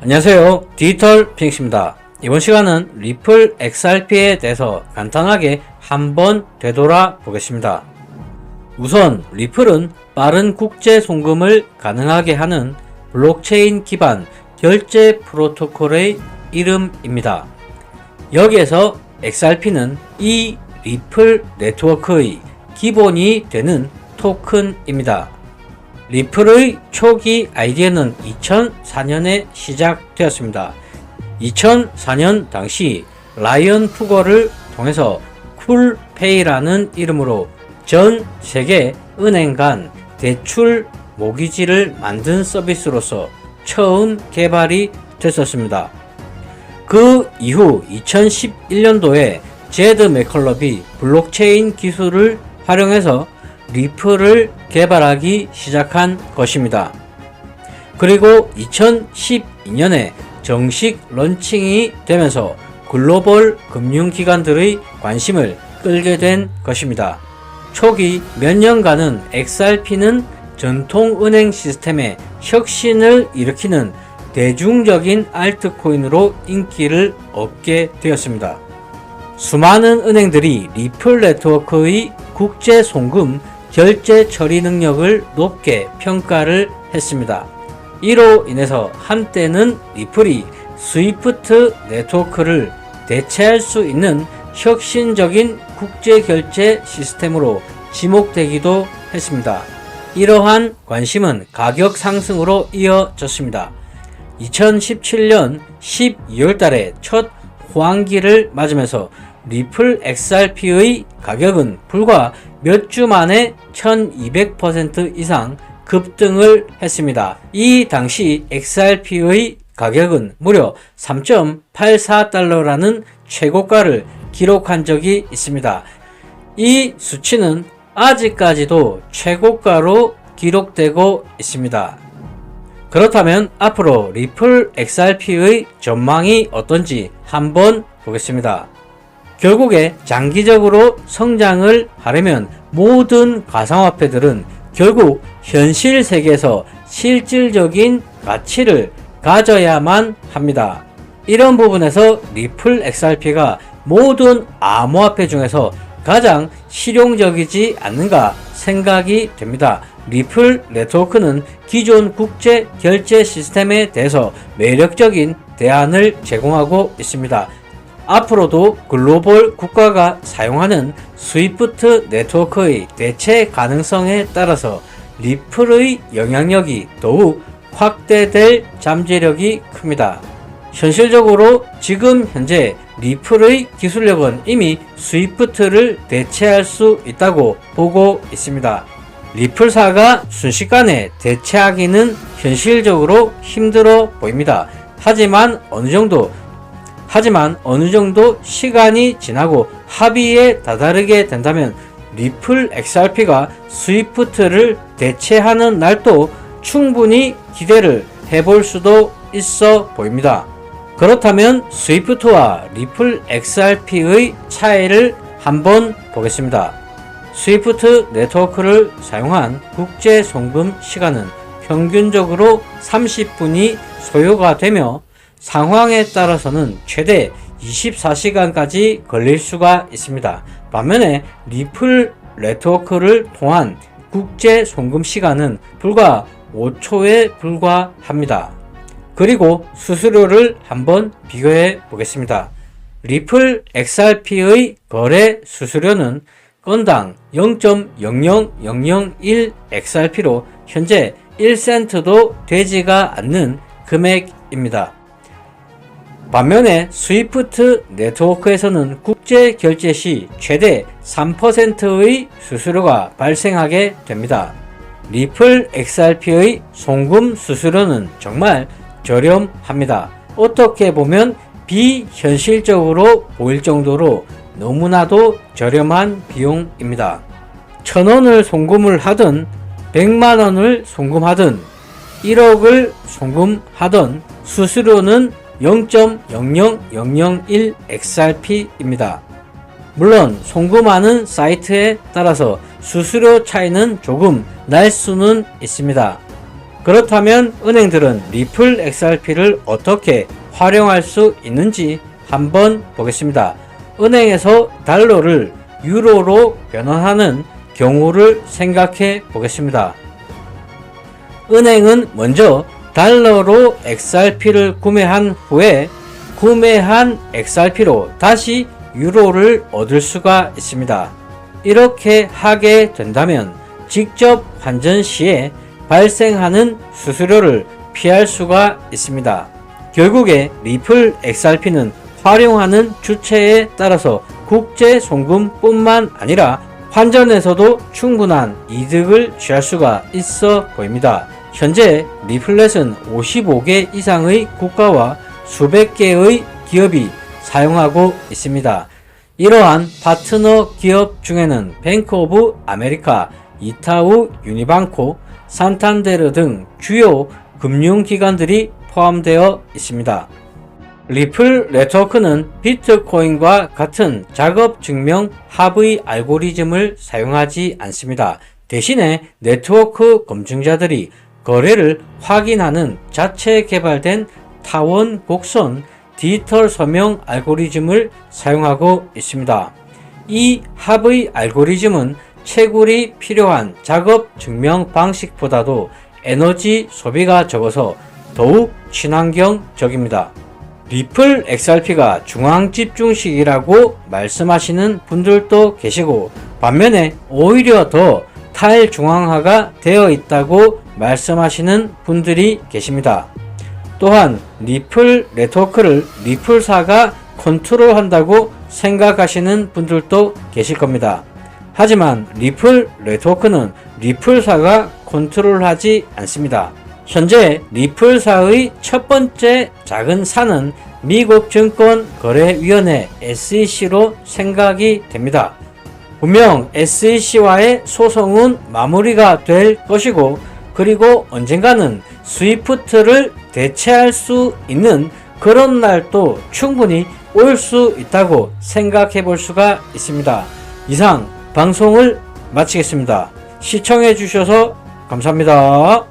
안녕하세요. 디지털 피닉스입니다. 이번 시간은 리플 XRP에 대해서 간단하게 한번 되돌아 보겠습니다. 우선 리플은 빠른 국제 송금을 가능하게 하는 블록체인 기반 결제 프로토콜의 이름입니다. 여기에서 XRP는 이 리플 네트워크의 기본이 되는 토큰입니다. 리플의 초기 아이디어는 2004년에 시작되었습니다. 2004년 당시 라이언 푸거를 통해서 쿨페이라는 이름으로 전 세계 은행 간 대출 모기지를 만든 서비스로서 처음 개발이 됐었습니다. 그 이후 2011년도에 제드 맥컬럽이 블록체인 기술을 활용해서 리플을 개발하기 시작한 것입니다. 그리고 2012년에 정식 런칭이 되면서 글로벌 금융기관들의 관심을 끌게 된 것입니다. 초기 몇 년간은 XRP는 전통은행 시스템에 혁신을 일으키는 대중적인 알트코인으로 인기를 얻게 되었습니다. 수많은 은행들이 리플 네트워크의 국제 송금 결제 처리 능력을 높게 평가를 했습니다. 이로 인해서 한때는 리플이 스위프트 네트워크를 대체할 수 있는 혁신적인 국제 결제 시스템으로 지목되기도 했습니다. 이러한 관심은 가격 상승으로 이어졌습니다. 2017년 12월 달에 첫 호황기를 맞으면서 리플 XRP의 가격은 불과 몇 주 만에 1200% 이상 급등을 했습니다. 이 당시 XRP의 가격은 무려 3.84달러라는 최고가를 기록한 적이 있습니다. 이 수치는 아직까지도 최고가로 기록되고 있습니다. 그렇다면 앞으로 리플 XRP의 전망이 어떤지 한번 보겠습니다. 결국에 장기적으로 성장을 하려면 모든 가상화폐들은 결국 현실 세계에서 실질적인 가치를 가져야만 합니다. 이런 부분에서 리플 XRP가 모든 암호화폐 중에서 가장 실용적이지 않는가 생각이 됩니다. 리플 네트워크는 기존 국제 결제 시스템에 대해서 매력적인 대안을 제공하고 있습니다. 앞으로도 글로벌 국가가 사용하는 스위프트 네트워크의 대체 가능성에 따라서 리플의 영향력이 더욱 확대될 잠재력이 큽니다. 현실적으로 지금 현재 리플의 기술력은 이미 스위프트를 대체할 수 있다고 보고 있습니다. 리플사가 순식간에 대체하기는 현실적으로 힘들어 보입니다. 하지만 어느 정도 시간이 지나고 합의에 다다르게 된다면 리플 XRP가 스위프트를 대체하는 날도 충분히 기대를 해볼 수도 있어 보입니다. 그렇다면 스위프트와 리플 XRP의 차이를 한번 보겠습니다. 스위프트 네트워크를 사용한 국제 송금 시간은 평균적으로 30분이 소요가 되며 상황에 따라서는 최대 24시간까지 걸릴 수가 있습니다. 반면에 리플 네트워크를 통한 국제 송금 시간은 불과 5초에 불과합니다. 그리고 수수료를 한번 비교해 보겠습니다. 리플 XRP의 거래 수수료는 건당 0.00001 XRP로 현재 1센트도 되지가 않는 금액입니다. 반면에 스위프트 네트워크에서는 국제 결제 시 최대 3%의 수수료가 발생하게 됩니다. 리플 XRP의 송금 수수료는 정말 저렴합니다. 어떻게 보면 비현실적으로 보일 정도로 너무나도 저렴한 비용입니다. 1000원을 송금을 하든 100만원을 송금하든 1억을 송금하든 수수료는 0.00001 XRP입니다. 물론 송금하는 사이트에 따라서 수수료 차이는 조금 날 수는 있습니다. 그렇다면 은행들은 리플 XRP를 어떻게 활용할 수 있는지 한번 보겠습니다. 은행에서 달러를 유로로 변환하는 경우를 생각해 보겠습니다. 은행은 먼저 달러로 XRP를 구매한 후에 구매한 XRP로 다시 유로를 얻을 수가 있습니다. 이렇게 하게 된다면 직접 환전 시에 발생하는 수수료를 피할 수가 있습니다. 결국에 리플 XRP는 활용하는 주체에 따라서 국제 송금뿐만 아니라 환전에서도 충분한 이득을 취할 수가 있어 보입니다. 현재 리플렛은 55개 이상의 국가와 수백 개의 기업이 사용하고 있습니다. 이러한 파트너 기업 중에는 뱅크 오브 아메리카, 이타우 유니방코, 산탄데르 등 주요 금융기관들이 포함되어 있습니다. 리플 네트워크는 비트코인과 같은 작업 증명 합의 알고리즘을 사용하지 않습니다. 대신에 네트워크 검증자들이 거래를 확인하는 자체 개발된 타원 곡선 디지털 서명 알고리즘을 사용하고 있습니다. 이 합의 알고리즘은 채굴이 필요한 작업 증명 방식보다도 에너지 소비가 적어서 더욱 친환경적입니다. 리플 XRP가 중앙 집중식이라고 말씀하시는 분들도 계시고, 반면에 오히려 더 탈중앙화가 되어 있다고 말씀하시는 분들이 계십니다. 또한 리플 네트워크를 리플사가 컨트롤한다고 생각하시는 분들도 계실 겁니다. 하지만 리플 네트워크는 리플사가 컨트롤하지 않습니다. 현재 리플사의 첫 번째 작은 사는 미국 증권거래위원회 SEC로 생각이 됩니다. 분명 SEC와의 소송은 마무리가 될 것이고, 그리고 언젠가는 스위프트를 대체할 수 있는 그런 날도 충분히 올 수 있다고 생각해 볼 수가 있습니다. 이상 방송을 마치겠습니다. 시청해 주셔서 감사합니다.